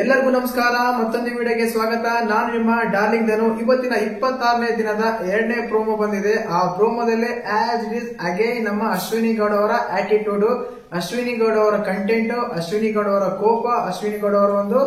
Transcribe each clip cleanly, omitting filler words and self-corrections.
ಎಲ್ಲರಿಗೂ ನಮಸ್ಕಾರ. ಮತ್ತೊಂದು ವಿಡಿಯೋಗೆ ಸ್ವಾಗತ. ನಾನು ನಿಮ್ಮ ಡಾರ್ಲಿಂಗ್ ಧನು. ಇವತ್ತಿನ 26ನೇ ದಿನದ 2ನೇ ಪ್ರೋಮೋ ಬಂದಿದೆ. ಆ ಪ್ರೋಮೋದಲ್ಲಿ ಆಸ್ ಇಟ್ ಇಸ್ ಅಗೇನ್ ನಮ್ಮ ಅಶ್ವಿನಿ ಗೌಡ ಅವರ ಆಟಿಟ್ಯೂಡ್, ಅಶ್ವಿನಿ ಗೌಡ ಅವರ ಕಂಟೆಂಟ್, ಅಶ್ವಿನಿ ಗೌಡ ಅವರ ಕೋಪ, ಅಶ್ವಿನಿ ಗೌಡ ಅವರ ಒಂದು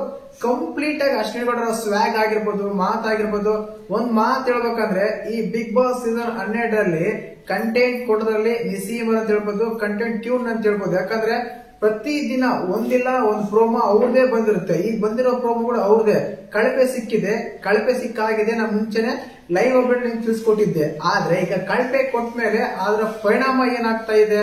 ಕಂಪ್ಲೀಟ್ ಆಗಿ ಅಶ್ವಿನಿ ಗೌಡ ಅವರ ಸ್ವ್ಯಾಗ್ ಆಗಿರ್ಬೋದು, ಮಾತಾಗಿರ್ಬೋದು. ಒಂದ್ ಮಾತು ಹೇಳ್ಬೇಕಂದ್ರೆ ಈ ಬಿಗ್ ಬಾಸ್ ಸೀಸನ್ 12ರಲ್ಲಿ ಕಂಟೆಂಟ್ ಕೊಡೋದ್ರಲ್ಲಿ ನಿಸೀಮರ್ ಅಂತ ಹೇಳ್ಬೋದು, ಕಂಟೆಂಟ್ ಕ್ಯೂನ್ ಅಂತ ಹೇಳ್ಬೋದು. ಯಾಕಂದ್ರೆ ಪ್ರತಿ ದಿನ ಒಂದಿಲ್ಲ ಒಂದು ಪ್ರೋಮೋ ಅವ್ರದೇ ಬಂದಿರುತ್ತೆ. ಈಗ ಬಂದಿರೋ ಪ್ರೋಮೋ ಕೂಡ ಅವ್ರದೇ. ಕಳಪೆ ಸಿಕ್ಕಿದೆ, ಕಳಪೆ ಸಿಕ್ಕಾಗಿದೆ. ನಾನು ಮುಂಚೆನೆ ಲೈವ್ ಅಪ್ಡೇಟ್ ನಿಮ್ಗೆ ತಿಳಿಸ್ಕೊಟ್ಟಿದ್ದೆ. ಆದ್ರೆ ಈಗ ಕಳಪೆ ಕೊಟ್ಟ ಮೇಲೆ ಅದರ ಪರಿಣಾಮ ಏನಾಗ್ತಾ ಇದೆ,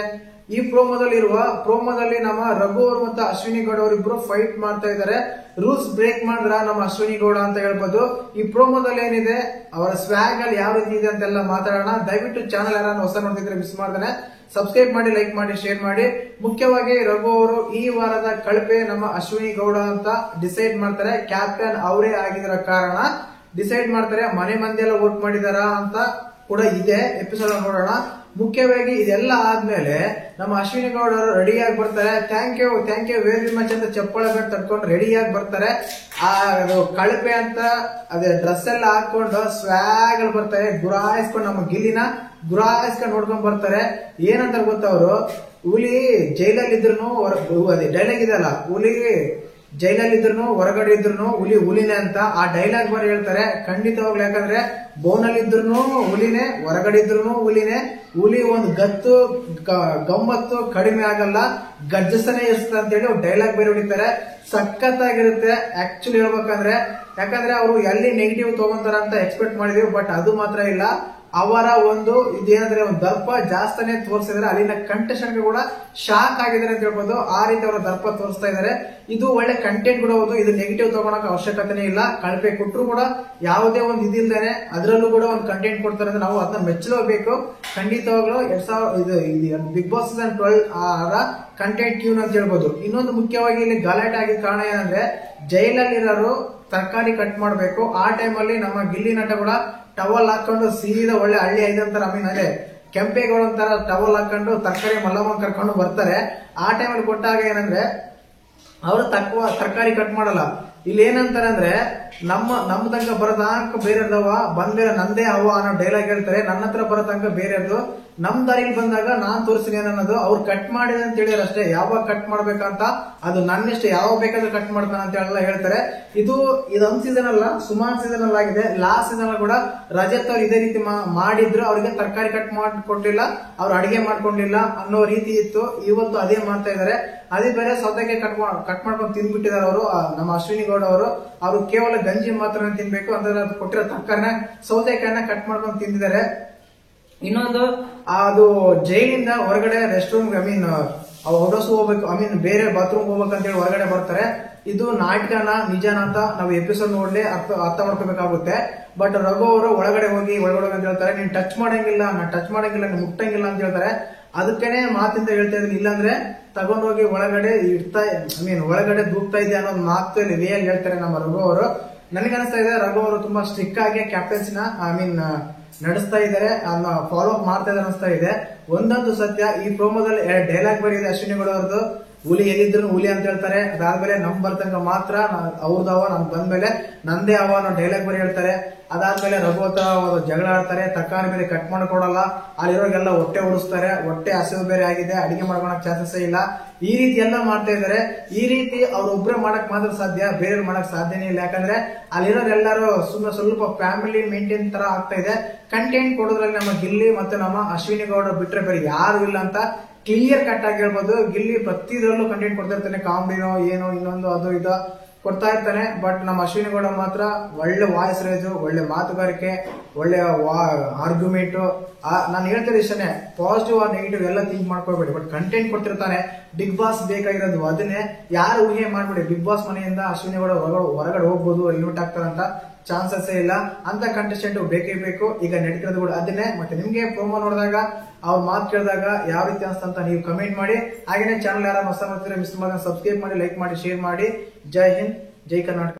ಈ ಪ್ರೋಮೋದಲ್ಲಿ ನಮ್ಮ ರಘು ಅವರು ಮತ್ತು ಅಶ್ವಿನಿ ಗೌಡ ಅವರಿಬ್ರು ಫೈಟ್ ಮಾಡ್ತಾ ಇದ್ದಾರೆ. ರೂಲ್ಸ್ ಬ್ರೇಕ್ ಮಾಡಿದ್ರ ನಮ್ಮ ಅಶ್ವಿನಿ ಗೌಡ ಅಂತ ಹೇಳ್ಬೋದು. ಈ ಪ್ರೋಮೋದಲ್ಲಿ ಏನಿದೆ, ಅವರ ಸ್ವ್ಯಾಗ್ ಅಲ್ಲಿ ಯಾವ ರೀತಿ ಇದೆ ಅಂತೆಲ್ಲ ಮಾತಾಡೋಣ. ದಯವಿಟ್ಟು ಚಾನಲ್ ಯಾರು ಹೊಸ ನೋಡ್ತಿದ್ರೆ ಮಿಸ್ ಮಾಡ್ತಾನೆ ಸಬ್ಸ್ಕ್ರೈಬ್ ಮಾಡಿ, ಲೈಕ್ ಮಾಡಿ, ಶೇರ್ ಮಾಡಿ. ಮುಖ್ಯವಾಗಿ ರಘು ಅವರು ಈ ವಾರದ ಕಳಪೆ ನಮ್ಮ ಅಶ್ವಿನಿ ಗೌಡ ಅಂತ ಡಿಸೈಡ್ ಮಾಡ್ತಾರೆ. ಕ್ಯಾಪ್ಟನ್ ಅವರೇ ಆಗಿದ್ರ ಕಾರಣ ಡಿಸೈಡ್ ಮಾಡ್ತಾರೆ. ಮನೆ ಮಂದಿ ಎಲ್ಲ ವೋಟ್ ಮಾಡಿದಾರ ಅಂತ ಕೂಡ ಇದೆ. ಎಪಿಸೋಡ್ ನೋಡೋಣ. ಮುಖ್ಯವಾಗಿ ಇದೆಲ್ಲ ಆದ್ಮೇಲೆ ನಮ್ಮ ಅಶ್ವಿನಿ ಗೌಡ ಅವರು ರೆಡಿಯಾಗಿ ಬರ್ತಾರೆ. ಥ್ಯಾಂಕ್ ಯು ವೆರಿ ಮಚ್ ಅಂತ ಚಪ್ಪಾಳೆ ಬೇಡ ತಡ್ಕೊಂಡು ರೆಡಿಯಾಗಿ ಬರ್ತಾರೆ. ಅದು ಕಳಪೆ ಅಂತ ಅದೇ ಡ್ರೆಸ್ ಎಲ್ಲ ಹಾಕೊಂಡು ಸ್ವ್ಯಾಗ್ ಅಲ್ಲಿ ಬರ್ತಾರೆ. ಗುರಾಯಿಸ್ಕೊಂಡು ನಮ್ಮ ಗಿಲ್ಲಿನ ಗುರಾಯಿಸ್ಕೊಂಡು ನೋಡ್ಕೊಂಡ್ ಬರ್ತಾರೆ. ಏನಂತ ಗೊತ್ತ, ಅವರು ಹುಲಿ ಜೈಲಲ್ಲಿ ಇದ್ರು, ಅದೇ ಡೈಲಾಗ್ ಇದೆಯಲ್ಲ, ಹುಲಿ ಜೈಲಲ್ಲಿ ಇದ್ರು ಹೊರಗಡೆ ಇದ್ರು ಹುಲಿ ಹುಲಿನೇ ಅಂತ. ಆ ಡೈಲಾಗ್ ಬರೀ ಹೇಳ್ತಾರೆ ಖಂಡಿತವಾಗ್ಲು. ಯಾಕಂದ್ರೆ ಬೋನಲ್ಲಿ ಇದ್ರು ಹುಲಿನೇ, ಹೊರಗಡೆ ಇದ್ರು ಹುಲಿನೇ. ಹುಲಿ ಒಂದು ಗತ್ತು ಗಮ್ಮತ್ತು ಕಡಿಮೆ ಆಗಲ್ಲ, ಗರ್ಜಸನೆ ಇರ್ತದೆ ಅಂತ ಹೇಳಿ ಡೈಲಾಗ್ ಬೇರೆ ಹೊಡಿತಾರೆ. ಸಖತ್ತಾಗಿರುತ್ತೆ ಆಕ್ಚುಲಿ ಹೇಳ್ಬೇಕಂದ್ರೆ. ಯಾಕಂದ್ರೆ ಅವರು ಎಲ್ಲಿ ನೆಗೆಟಿವ್ ತಗೊಂತಾರ ಅಂತ ಎಕ್ಸ್ಪೆಕ್ಟ್ ಮಾಡಿದೀವಿ, ಬಟ್ ಅದು ಮಾತ್ರ ಇಲ್ಲ. ಅವರ ಒಂದು ಇದೇನಂದ್ರೆ ಒಂದು ದರ್ಪ ಜಾಸ್ತಿನೇ ತೋರಿಸಿದ್ರೆ ಅಲ್ಲಿನ ಕಂಟೆಸ್ಟೆಂಟ್ ಕೂಡ ಶಾಕ್ ಆಗಿದ್ದಾರೆ ಅಂತ ಹೇಳ್ಬೋದು. ಆ ರೀತಿ ಅವರ ದರ್ಪ ತೋರಿಸ್ತಾ ಇದ್ದಾರೆ. ಇದು ಒಳ್ಳೆ ಕಂಟೆಂಟ್ ಕೂಡ ಹೌದು. ಇದು ನೆಗೆಟಿವ್ ತಗೊಳಕ್ ಅವಶ್ಯಕತೆನೇ ಇಲ್ಲ. ಕಳಪೆ ಕೊಟ್ಟರು ಕೂಡ ಯಾವುದೇ ಒಂದು ಇದಿಲ್ದೇನೆ ಅದರಲ್ಲೂ ಕೂಡ ಒಂದು ಕಂಟೆಂಟ್ ಕೊಡ್ತಾರೆ ಅಂದ್ರೆ ನಾವು ಅದನ್ನ ಮೆಚ್ಚಲೇಬೇಕು. ಖಂಡಿತವಾಗ್ಲೂ ಬಿಗ್ ಬಾಸ್ ಸೀಸನ್ 12 ಕಂಟೆಂಟ್ ಕ್ಯೂನ್ ಅಂತ ಹೇಳ್ಬೋದು. ಇನ್ನೊಂದು ಮುಖ್ಯವಾಗಿ ಇಲ್ಲಿ ಗಲಾಟೆ ಆಗಿದ ಕಾರಣ ಏನಂದ್ರೆ, ಜೈಲಲ್ಲಿರೋರು ತರಕಾರಿ ಕಟ್ ಮಾಡಬೇಕು. ಆ ಟೈಮಲ್ಲಿ ನಮ್ಮ ಗಿಲ್ಲಿ ನಟ ಕೂಡ ಟವಲ್ ಹಾಕೊಂಡು ಸೀದಾ ಒಳ್ಳೆ ಹಳ್ಳಿ ಐದಂತಾರ, ಅದೇ ಕೆಂಪೇಗೌಡ ಅಂತಾರ, ಟವಲ್ ಹಾಕೊಂಡು ತರಕಾರಿ ಮಲ್ಲಮ್ಮ ಕರ್ಕೊಂಡು ಬರ್ತಾರೆ. ಆ ಟೈಮಲ್ಲಿ ಕೊಟ್ಟಾಗ ಏನಂದ್ರೆ ಅವರು ತರಕಾರಿ ಕಟ್ ಮಾಡಲ್ಲ. ಇಲ್ಲಿ ಏನಂತಾರೆ ಅಂದ್ರೆ, ನಮ್ಮ ತನಕ ಬರೋತನಕ ಬೇರೆದವ ಬಂದ್ಮೇಲೆ ನಂದೇ ಅವ್ವ ಅನ್ನೋ ಡೈಲಾಗ್ ಹೇಳ್ತಾರೆ. ನನ್ನ ಹತ್ರ ಬರೋತನಕ ಬೇರೆದು, ನಮ್ ದಾರಿಲಿ ಬಂದಾಗ ನಾನ್ ತೋರಿಸ್ತೀನಿ ಅನ್ನೋದು. ಅವ್ರು ಕಟ್ ಮಾಡಿದೆ ಅಂತ ಹೇಳಿದ್ರೆ ಅಷ್ಟೇ, ಯಾವಾಗ ಕಟ್ ಮಾಡ್ಬೇಕಂತ ಅದು ನನ್ನಿಷ್ಟ, ಯಾವಾಗ ಬೇಕಾದ್ರೂ ಕಟ್ ಮಾಡ್ತಾನೆ ಅಂತ ಎಲ್ಲ ಹೇಳ್ತಾರೆ. ಇದೊಂದ್ ಸೀಸನ್ ಅಲ್ಲ, ಸುಮಾರು ಸೀಸನ್ ಅಲ್ಲಿ ಆಗಿದೆ. ಲಾಸ್ಟ್ ಸೀಸನ್ ಕೂಡ ರಜತ್ ಅವ್ರು ಇದೇ ರೀತಿ ಮಾಡಿದ್ರು. ಅವ್ರಿಗೆ ತರಕಾರಿ ಕಟ್ ಮಾಡ್ಕೊಟ್ಟಿಲ್ಲ, ಅವ್ರು ಅಡಿಗೆ ಮಾಡ್ಕೊಂಡಿಲ್ಲ ಅನ್ನೋ ರೀತಿ ಇತ್ತು. ಇವತ್ತು ಅದೇ ಮಾಡ್ತಾ ಇದಾರೆ. ಅದೇ ಬೇರೆ ಸೌತೆಕಾಯಿ ಕಟ್ ಮಾಡ್ಕೊಂಡು ತಿಂದ್ಬಿಟ್ಟಿದ್ದಾರೆ ಅವರು, ನಮ್ಮ ಅಶ್ವಿನಿ ಗೌಡ ಅವರು ಕೇವಲ ಗಂಜಿ ಮಾತ್ರ ತಿನ್ಬೇಕು ಅಂದ್ರೆ ಕೊಟ್ಟಿರೋ ತರಕಾರಿನ ಸೌತೆಕಾಯಿನ ಕಟ್ ಮಾಡ್ಕೊಂಡು ತಿಂದಿದ್ದಾರೆ. ಇನ್ನೊಂದು, ಅದು ಜೈಲಿಂದ ಹೊರಗಡೆ ರೆಸ್ಟ್ ರೂಮ್ ಹೊರಸು ಹೋಗ್ಬೇಕು, ಬೇರೆ ಬಾತ್ರೂಮ್ ಹೋಗ್ಬೇಕಂತ ಹೇಳಿ ಹೊರಗಡೆ ಬರ್ತಾರೆ. ಇದು ನಾಟಕನ ನಿಜಾನ ಅಂತ ನಾವು ಎಪಿಸೋಡ್ ನೋಡ್ಲಿ ಅರ್ಥ ಮಾಡ್ಕೋಬೇಕಾಗುತ್ತೆ. ಬಟ್ ರಘು ಅವರು ಒಳಗಡೆ ಹೋಗಿ ಅಂತ ಹೇಳ್ತಾರೆ. ನೀನ್ ಟಚ್ ಮಾಡಂಗಿಲ್ಲ, ನೀನ್ ಮುಟ್ಟಂಗಿಲ್ಲ ಅಂತ ಹೇಳ್ತಾರೆ. ಅದಕ್ಕೇನೆ ಮಾತಿಂದ ಹೇಳ್ತಾ ಇದ್ದೀನಿ. ಇಲ್ಲಾಂದ್ರೆ ತಗೊಂಡೋಗಿ ಒಳಗಡೆ ಒಳಗಡೆ ದೂಕ್ತಾ ಇದೆ ಅನ್ನೋದು ಮಾತು ರಿಯಲ್ ಹೇಳ್ತಾರೆ ನಮ್ಮ ರಘು ಅವರು. ನನಗನ್ನಿಸ್ತಾ ಇದೆ ರಘು ಅವರು ತುಂಬಾ ಸ್ಟ್ರಿಕ್ಟ್ ಆಗಿ ಕ್ಯಾಪ್ಟನ್ಸಿನ ನಡೆಸ್ತಾ ಇದ್ದಾರೆ, ಅದನ್ನ ಫಾಲೋ ಅಪ್ ಮಾಡ್ತಾ ಇದ್ದಾರೆ ಅನಿಸ್ತಾ ಇದೆ. ಒಂದೊಂದು ಸತ್ಯ, ಈ ಪ್ರೋಮೋದಲ್ಲಿ ಡೈಲಾಗ್ ಬರೀದೆ ಅಶ್ವಿನಿ ಗೌಡ ಅವ್ರದ್ದು, ಹುಲಿ ಎಲ್ಲಿದ್ರು ಹುಲಿ ಅಂತ ಹೇಳ್ತಾರೆ. ಅದಾದ್ಮೇಲೆ ನಮ್ ಬರ್ತಂಗ ಮಾತ್ರ ಅವ್ರದವ, ನಮ್ ಬಂದ್ಮೇಲೆ ನಂದೇ ಅವ ಅನ್ನೋ ಡೈಲಾಗ್ ಬರೀ ಹೇಳ್ತಾರೆ. ಅದಾದ್ಮೇಲೆ ರಘುವತ ಜಗಳ ಆಡ್ತಾರೆ, ತರಕಾರಿ ಬೇರೆ ಕಟ್ ಮಾಡ್ಕೊಡಲ್ಲ, ಅಲ್ಲಿರೋಗೆಲ್ಲ ಹೊಟ್ಟೆ ಉಡಿಸ್ತಾರೆ. ಹೊಟ್ಟೆ ಹಸಿವು ಬೇರೆ ಆಗಿದೆ, ಅಡಿಗೆ ಮಾಡ್ಕೊಳಕ್ ಚಾನ್ಸಸ್ ಇಲ್ಲ. ಈ ರೀತಿ ಎಲ್ಲ ಮಾಡ್ತಾ ಇದಾರೆ. ಈ ರೀತಿ ಅವ್ರೊಬ್ರೆ ಮಾಡಕ್ ಮಾತ್ರ ಸಾಧ್ಯ, ಬೇರೆಯವ್ರು ಮಾಡಕ್ ಸಾಧ್ಯನೇ ಇಲ್ಲ. ಯಾಕಂದ್ರೆ ಅಲ್ಲಿರೋರೆಲ್ಲರೂ ಸ್ವಲ್ಪ ಫ್ಯಾಮಿಲಿ ಮೇಂಟೈನ್ ತರ ಆಗ್ತಾ ಇದೆ. ಕಂಟೆಂಟ್ ಕೊಡೋದ್ರಲ್ಲಿ ನಮ್ಮ ಗಿಲ್ಲಿ ಮತ್ತೆ ನಮ್ಮ ಅಶ್ವಿನಿ ಗೌಡ ಬಿಟ್ರೆ ಬೇರೆ ಯಾರು ಇಲ್ಲ ಅಂತ ಕ್ಲಿಯರ್ ಕಟ್ ಆಗಿ ಹೇಳ್ಬೋದು. ಗಿಲ್ಲಿ ಪ್ರತಿದ್ರಲ್ಲೂ ಕಂಟೆಂಟ್ ಕೊಡ್ತಾ ಇರ್ತಾನೆ, ಕಾಮಿಡಿನೋ ಏನೋ ಇನ್ನೊಂದು ಅದು ಇದು ಕೊಡ್ತಾ ಇರ್ತಾನೆ. ಬಟ್ ನಮ್ಮ ಅಶ್ವಿನಿ ಗೌಡ ಮಾತ್ರ ಒಳ್ಳೆ ವಾಯ್ಸ್ ರೇಜು, ಒಳ್ಳೆ ಮಾತುಗಾರಿಕೆ, ಒಳ್ಳೆ ಆರ್ಗ್ಯುಮೆಂಟ್. ನಾನು ಹೇಳ್ತಿರೋ ಇಷ್ಟನೇ, ಪಾಸಿಟಿವ್ ಆರ್ ನೆಗೆಟಿವ್ ಎಲ್ಲ ಥಿಂಕ್ ಮಾಡ್ಕೋಬೇಡಿ. ಬಟ್ ಕಂಟೆಂಟ್ ಕೊಡ್ತಿರ್ತಾನೆ. ಬಿಗ್ ಬಾಸ್ ಬೇಕಾಗಿರೋದು ಅದನ್ನೇ. ಯಾರು ಊಹೆ ಮಾಡ್ಬೇಡಿ ಬಿಗ್ ಬಾಸ್ ಮನೆಯಿಂದ ಅಶ್ವಿನಿ ಗೌಡ ಹೊರಗಡೆ ಹೋಗ್ಬೋದು, ಎಲಿಮಿಟ್ ಆಗ್ತಾರಂತ ಚಾನ್ಸಸ್ ಇಲ್ಲ. ಅಂತ ಕಂಟೆಸ್ಟೆಂಟ್ ಬೇಕೇ ಬೇಕು. ಈಗ ನಡೀತಿರೋದು ಕೂಡ ಅದನ್ನೇ. ಮತ್ತೆ ನಿಮ್ಗೆ ಪ್ರೋಮೋ ನೋಡಿದಾಗ ಅವ್ರ ಮಾತು ಕೇಳಿದಾಗ ಯಾವ ರೀತಿ ಅನ್ಸ್ತಂತ ನೀವು ಕಮೆಂಟ್ ಮಾಡಿ. ಹಾಗೇನೆ ಚಾನಲ್ ಯಾರು ಹೊಸ ನೋಡ್ತಿದ್ರೆ ಮಿಸ್ ಮಾಡಿ ಸಬ್ಸ್ಕ್ರೈಬ್ ಮಾಡಿ, ಲೈಕ್ ಮಾಡಿ, ಶೇರ್ ಮಾಡಿ. ಜೈ ಹಿಂದ್, ಜೈ ಕರ್ನಾಟಕ.